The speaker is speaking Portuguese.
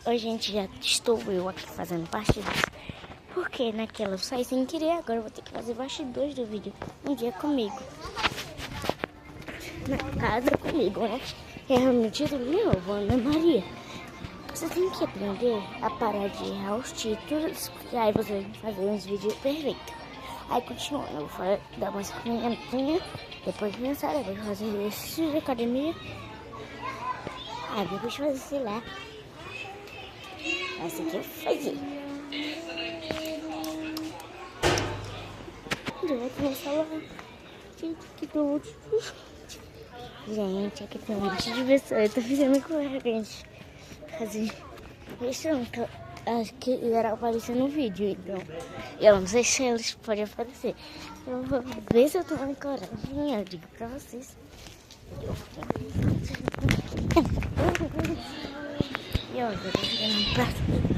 Oi, gente, já estou eu aqui fazendo parte 2. Porque naquela eu saí sem querer, agora eu vou ter que fazer parte 2 do vídeo. Um dia comigo. Na casa comigo, né? É o meu título de novo, Ana Maria. Você tem que aprender a parar de errar os títulos, porque aí você vai fazer uns vídeos perfeitos. Aí continuando, eu vou dar uma caminhadinha, depois pensar, depois fazer exercício de academia. Aí depois fazer, sei lá. Assim que eu fazer. Eu vou começar lá. Gente, aqui tem um monte de pessoas. Eu tô fazendo correr, gente. Fazer. Acho que irá aparecer no vídeo, então. Eu não sei se eles podem aparecer. Eu vou ver se eu tô com coragem. Eu digo pra vocês. E eu tô chegando no prato.